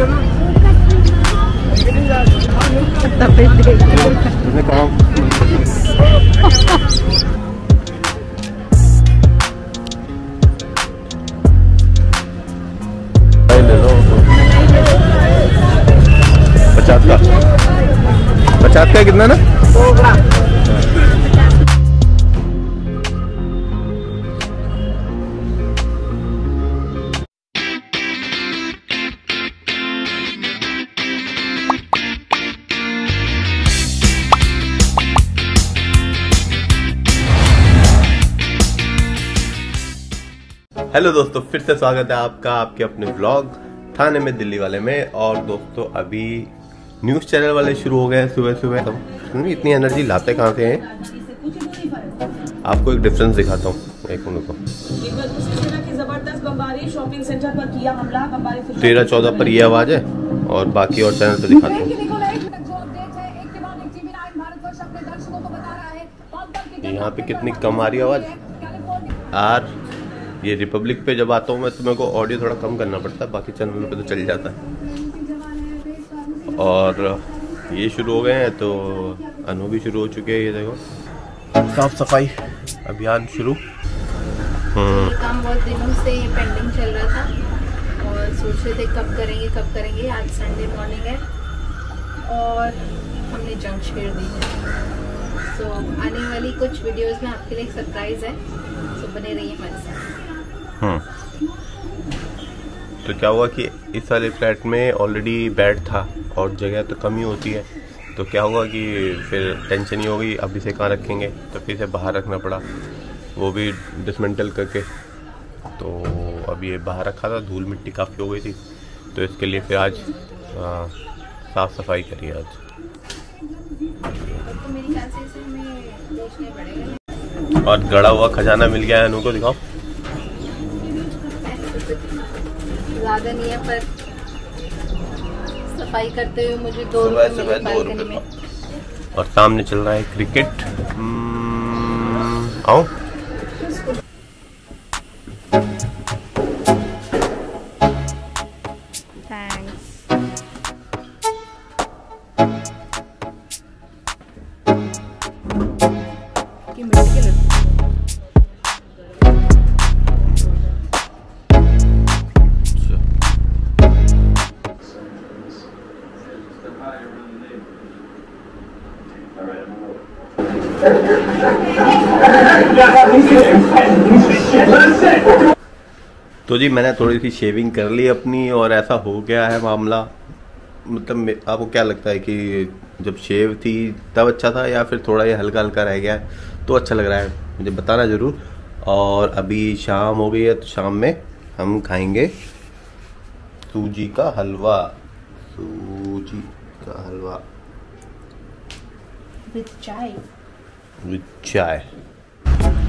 ले लो 50 का 50 का कितना ना? हेलो दोस्तों, फिर से स्वागत है आपका आपके अपने व्लॉग थाने में दिल्ली वाले में। और दोस्तों अभी न्यूज़ चैनल वाले शुरू हो गए हैं सुबह सुबह। तो इतनी एनर्जी लाते कहाँ से हैं? आपको एक डिफरेंस दिखाता हूँ, एक मिनट को। 13-14 पर ये आवाज़ है और बाकी और चैनल पे दिखाता हूँ। यहाँ पे कितनी कम आ रही आवाज़। और ये रिपब्लिक पे जब आता हूँ मैं तो मेरे को ऑडियो थोड़ा कम करना पड़ता है, बाकी चैनलों पे तो चल जाता है। और ये शुरू हो गए हैं तो अनु भी शुरू हो चुके हैं। ये देखो साफ सफाई अभियान शुरू। काम बहुत दिनों से पेंडिंग चल रहा था और सोच रहे थे कब करेंगे। आज संडे मॉर्निंग है और हमने जंग छेड़ दी है। सो आने वाली कुछ वीडियोस में आपके लिए एक सरप्राइज है, सो बने रहिए हमारे साथ। तो क्या हुआ कि इस वाले फ्लैट में ऑलरेडी बेड था और जगह तो कम ही होती है। तो क्या हुआ कि फिर टेंशन ही हो गई, अब इसे कहाँ रखेंगे, तो फिर इसे बाहर रखना पड़ा, वो भी डिसमेंटल करके। तो अब ये बाहर रखा था, धूल मिट्टी काफ़ी हो गई थी, तो इसके लिए फिर आज साफ़ सफाई करी आज। तो मेरी ख्याल से इसे हमें बेचने पड़ेगा। और गड़ा हुआ खजाना मिल गया है अनु को, दिखाओ। ज़्यादा नहीं है पर सफाई करते हुए मुझे 2 रुपये में। और सामने चल रहा है क्रिकेट। आओ तो जी मैंने थोड़ी सी शेविंग कर ली अपनी और ऐसा हो गया है मामला। मतलब आपको क्या लगता है कि जब शेव थी तब अच्छा था या फिर थोड़ा ये हल्का हल्का रह गया है तो अच्छा लग रहा है? मुझे बताना ज़रूर। और अभी शाम हो गई है तो शाम में हम खाएंगे सूजी का हलवा। विद चाय।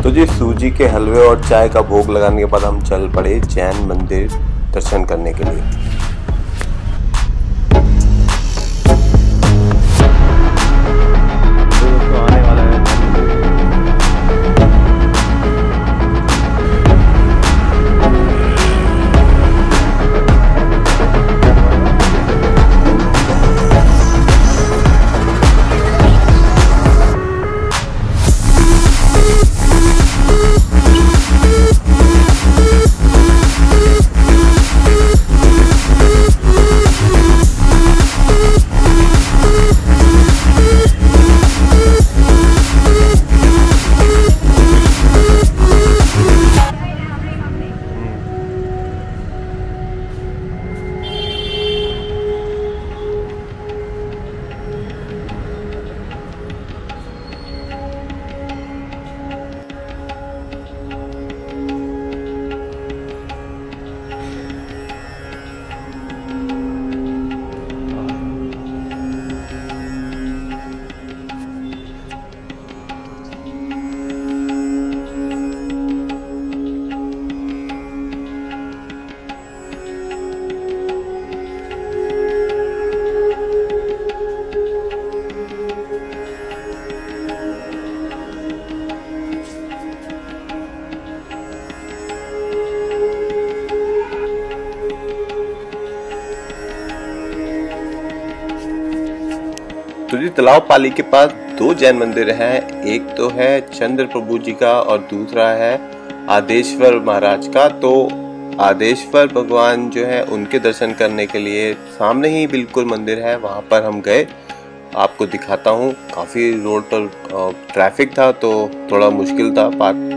तो जी सूजी के हलवे और चाय का भोग लगाने के बाद हम चल पड़े जैन मंदिर दर्शन करने के लिए। तो जी तालाब पाली के पास 2 जैन मंदिर हैं। एक तो है चंद्र प्रभु जी का और दूसरा है आदेश्वर महाराज का। तो आदेश्वर भगवान जो है उनके दर्शन करने के लिए सामने ही बिल्कुल मंदिर है, वहाँ पर हम गए। आपको दिखाता हूँ। काफ़ी रोड पर ट्रैफिक था तो थोड़ा मुश्किल था पार।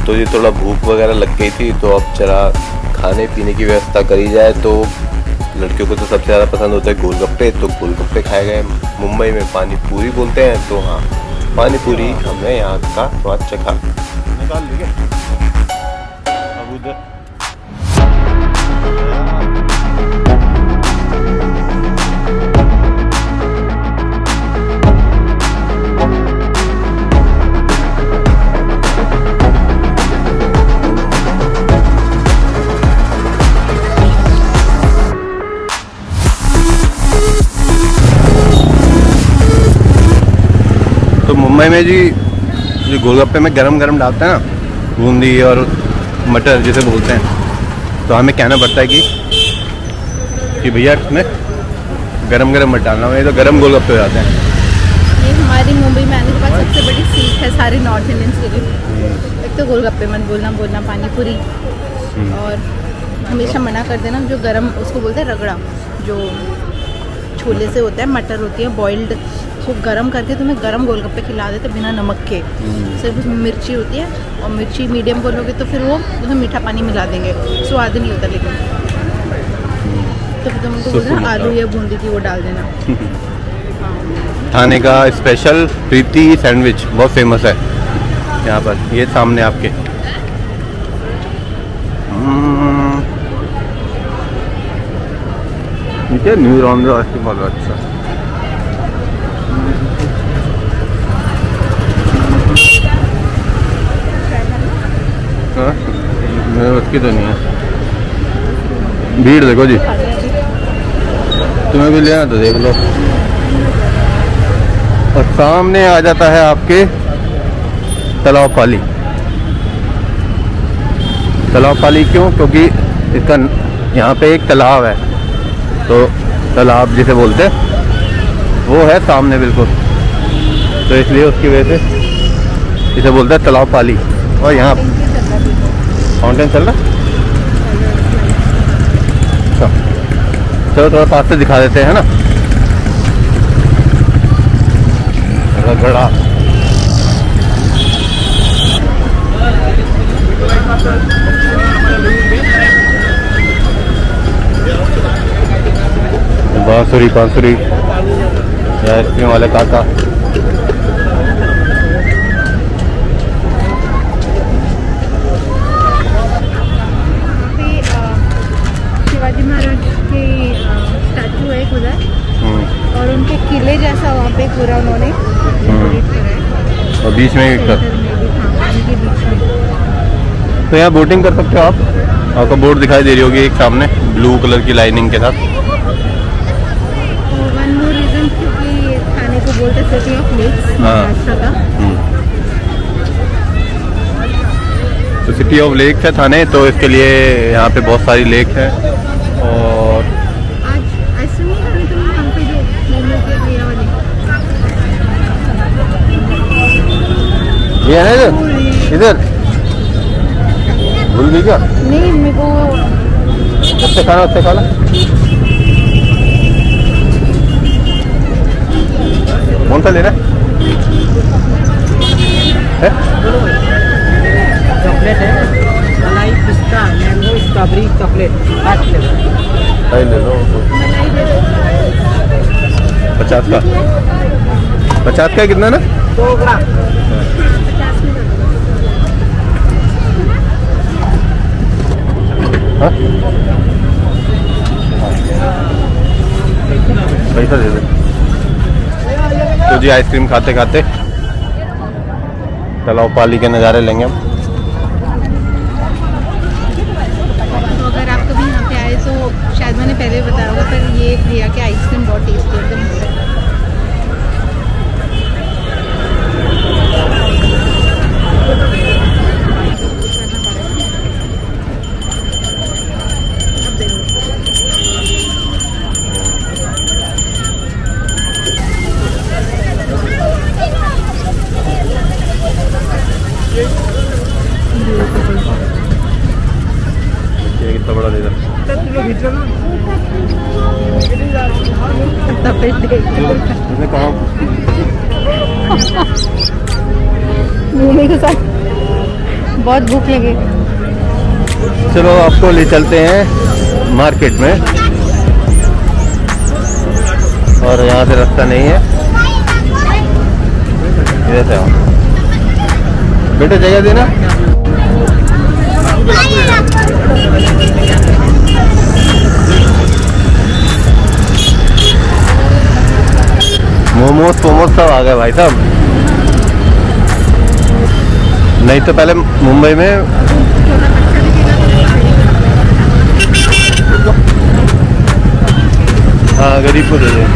तो ये थोड़ा भूख वगैरह लग गई थी तो अब जरा खाने पीने की व्यवस्था करी जाए। तो लड़कियों को तो सबसे ज़्यादा पसंद होता है गोलगप्पे, तो गोलगप्पे खाए गए। मुंबई में पानी पूरी बोलते हैं, तो हाँ पानी पूरी हमने यहाँ का स्वाद चखा। निकाल लीजिए अब उधर मुंबई में जी जो गोलगप्पे में गरम गरम डालते हैं ना, बूंदी और मटर जिसे बोलते हैं, तो हमें कहना पड़ता है कि भैया इसमें गरम गरम मत डालना, वही तो गरम गोलगप्पे हो जाते हैं। ये हमारी मुंबई में आने के बाद सबसे बड़ी सीख है सारे नॉर्थ इंडियंस के लिए। एक तो गोलगप्पे मत बोलना पानी पूरी, और हमेशा मना कर देना जो गरम, उसको बोलते हैं रगड़ा, जो छोले से होता है, मटर होती है बॉइल्ड, वो गरम करके तुम्हें गरम गोलगप्पे खिला देते बिना नमक के। सिर्फ उसमें मिर्ची होती है, और मिर्ची मीडियम बोलोगे तो फिर वो उसमें मीठा पानी मिला देंगे, स्वाद नहीं होता। लेकिन तो फिर तुम उनको बोल देना आलू या बूंदी की वो डाल देना। खाने का स्पेशल प्रीति सैंडविच बहुत फेमस है यहाँ पर, ये सामने आपके। ठीक है, न्यू राउंड बहुत अच्छा। उसकी तो नहीं है, भीड़ देखो जी, तुम्हें भी लेना तो देख लो। और सामने आ जाता है आपके तालाब पाली। तालाब पाली क्यों? क्योंकि इसका यहाँ पे एक तालाब है, तो तालाब जिसे बोलते हैं वो है सामने बिल्कुल, तो इसलिए उसकी वजह से इसे बोलते हैं तालाब पाली। और यहाँ फाउंटेन चल रहा। अच्छा चलो थोड़ा पास से दिखा देते हैं ना। रगड़ा बांसुरी आइसक्रीम वाले काका। शिवाजी महाराज के स्टैचू है उधर, और उनके किले जैसा वहाँ पे पूरा उन्होंने और बीच में एक तो यहाँ बोटिंग कर सकते हो आप। आपको बोट दिखाई दे रही होगी एक सामने ब्लू कलर की लाइनिंग के साथ। वन मोर रीजन क्योंकि खाने को बोलते सिटी ऑफ लेक्स महाराष्ट्र का। तो सिटी ऑफ लेक्स है थाने, तो इसके लिए यहाँ पे बहुत सारी लेक है। और आज ऐसे नहीं खाने तो हम पे जो मोमो के भैया वाले ये है ना इधर भूल गई क्या? नहीं मेरे को उससे खाना कौन सा ले रहा है? चॉकलेट है, मलाई, पिस्ता, मैंगो, स्ट्रॉबेरी चॉकलेट 8 फ्लेवर। ले लो 50 का। 50 का कितना ना? 2 ग्राम। हाँ? पैसा दे दे। तो जी आइसक्रीम खाते खाते तालाब पाली के नज़ारे लेंगे हम। तो अगर आप कभी यहाँ पे आए तो शायद मैंने पहले बताया होगा, पर ये भैया के आइसक्रीम बहुत टेस्टी है एकदम। कितना बड़ा दे दो। मुंह के साथ बहुत भूख लगे। चलो आपको ले चलते हैं मार्केट में, और यहाँ से रास्ता नहीं है, इधर से आओ। बेटा जगह देना। मोमोज फोमोज सब आ गए भाई साहब। नहीं तो पहले मुंबई में हाँ गरीब को दे दे।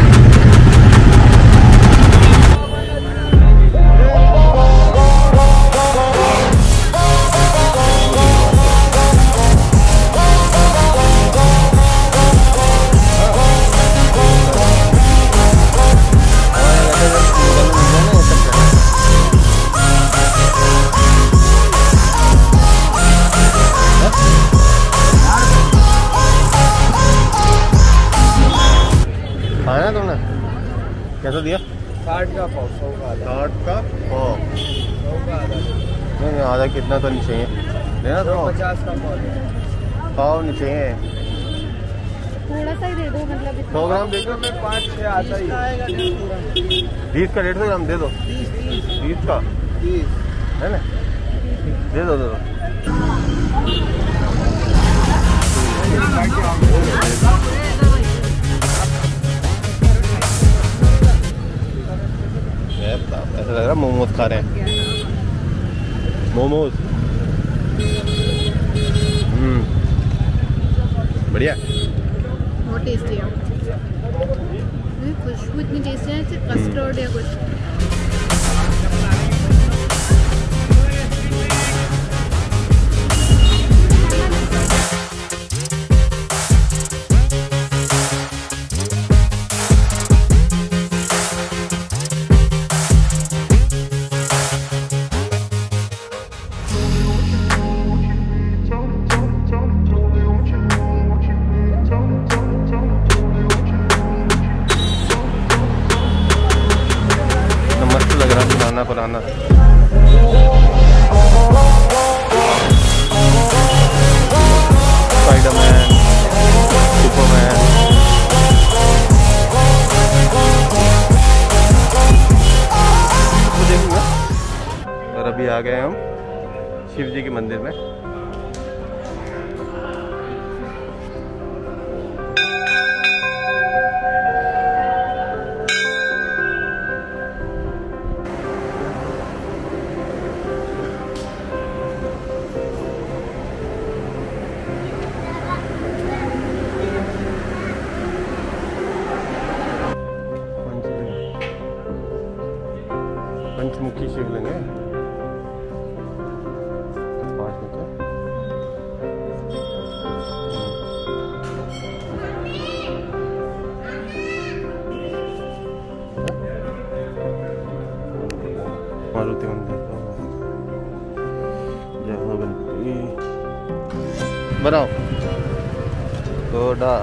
खाया तुमने? कैसा दिया? 60 का पाव, 100 का आधा। 60 का पाव। 100 का आधा। नहीं आधा कितना तो नहीं चाहिए लेना तो। 50 का पाव। पाव नहीं चाहिए, थोड़ा सा ही दे दो, मतलब 100 ग्राम दे दो। 5-6 आता ही आएगा। 20 का 150 ग्राम दे दो। 30 का 30 है ना? दे दो दे दो। ऐसा लग रहा है मोमोज खा रहे हैं। मोमोज बढ़िया, बहुत टेस्टी है। खुशबू इतनी टेस्टी है, जैसे कस्टर्ड या कुछ। पुराना स्पाइडरमैन, सुपरमैन। देखूंगा। और अभी आ गए हम शिव जी के मंदिर में। पंचमुखी शिवलिंग है। 5 मीटर। मारुति मंदिर जय हो गणपति। बनाओ थोड़ा।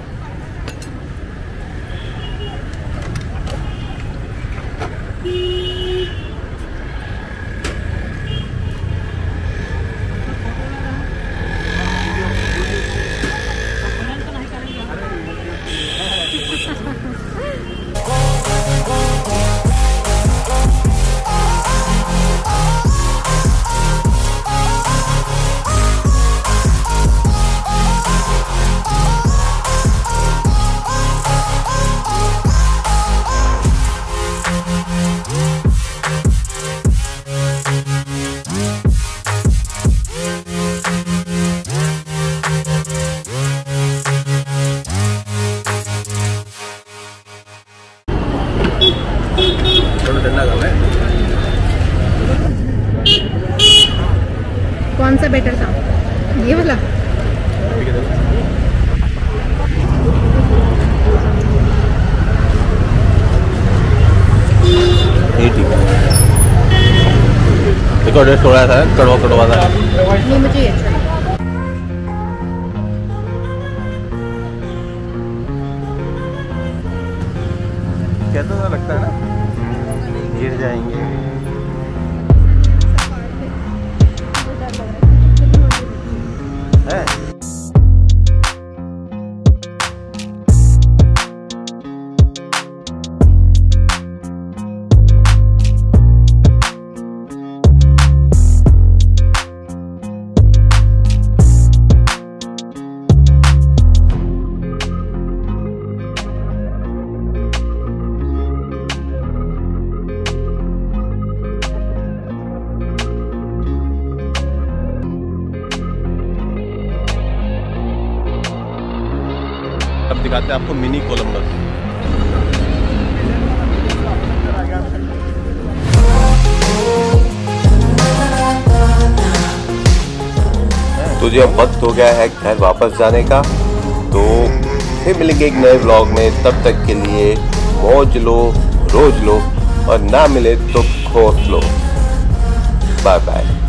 कौन सा बेटर था, ये वाला? ये ठीक है। देखो टेस्ट थोड़ा सा कड़वा कड़वा था। नहीं, मुझे ये अच्छा लगा। कैसा सा लगता है ना, गिर जाएंगे। है अब दिखाते हैं आपको मिनी कोलंबस। तो जो अब वक्त हो गया है घर वापस जाने का, तो फिर मिलेंगे एक नए व्लॉग में। तब तक के लिए मौज लो, रोज लो, और ना मिले तो खोस लो। Bye bye.